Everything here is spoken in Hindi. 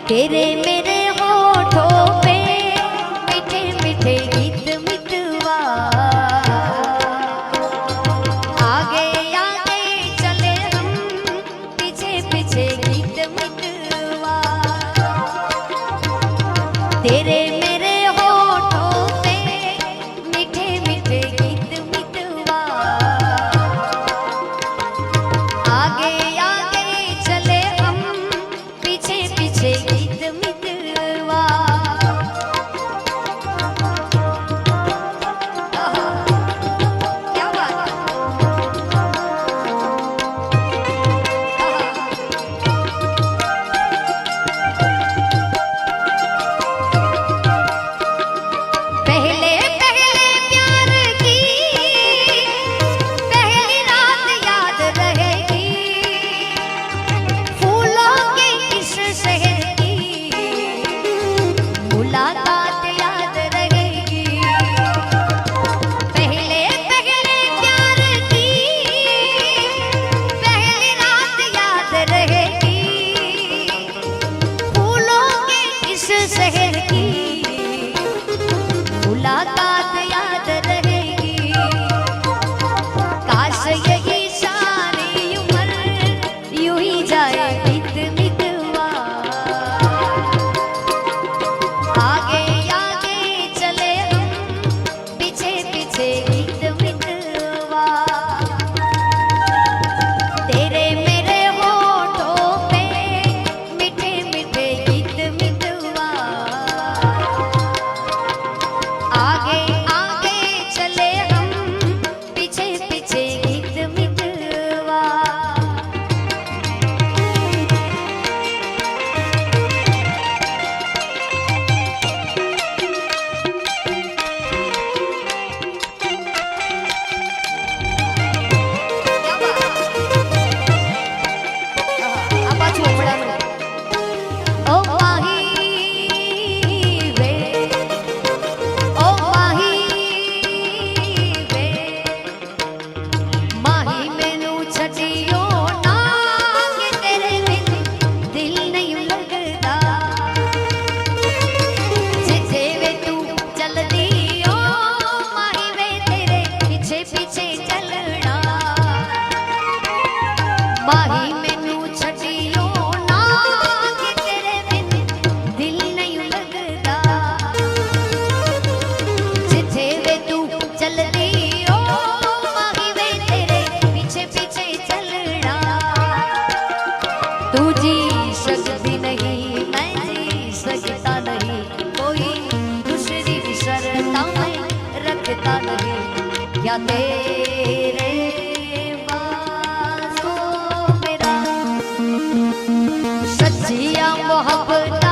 तेरे मेरे होठों पे मीठे मीठे गीत मितवा, आगे आगे चले हम पीछे पीछे गीत मितवा। तेरे मेरे होठों पे मीठे मीठे गीत मितवा, आगे आगे चले हम पीछे पीछे गीत मितवा। क्या बात है। पहले पहले प्यार की पहली रात याद रहेगी, फूलों के इस शहर की मुलाकात याद रहेगी। पहले पहले प्यार की पहली रात याद रहेगी, फूलों के इस शहर की मुलाकात याद रहेगी। काश यही सारी उम्र यूं ही जाए बीत मितवा, आगे आगे चले हम पीछे पीछे गीत मितवा। तेरे मेरे होठों पे मीठे मीठे गीत मितवा, आगे आगे चले हम पीछे पीछे गीत मितवा। આ પાછું હમણાં ઓ માહી વે, ओ माही वे, माही मैनू छड़ियो ना कि तेरे बिन दिल नहीं लगदा, जिथे वे तू चलदी ओ माही वे तेरे पीछे पीछे चलना। माही मैनू छड़ियो ना कि तेरे बिन दिल नहीं लगदा, जिथे वे तू चलदी ओ माही वे तेरे पीछे पीछे चलना। तू जी सकती नहीं मैं जी सकता नहीं, कोई दूसरी शर्त मैं रखता नहीं, क्या तेरे बाजों मेरा सच्चिया मोहब्बत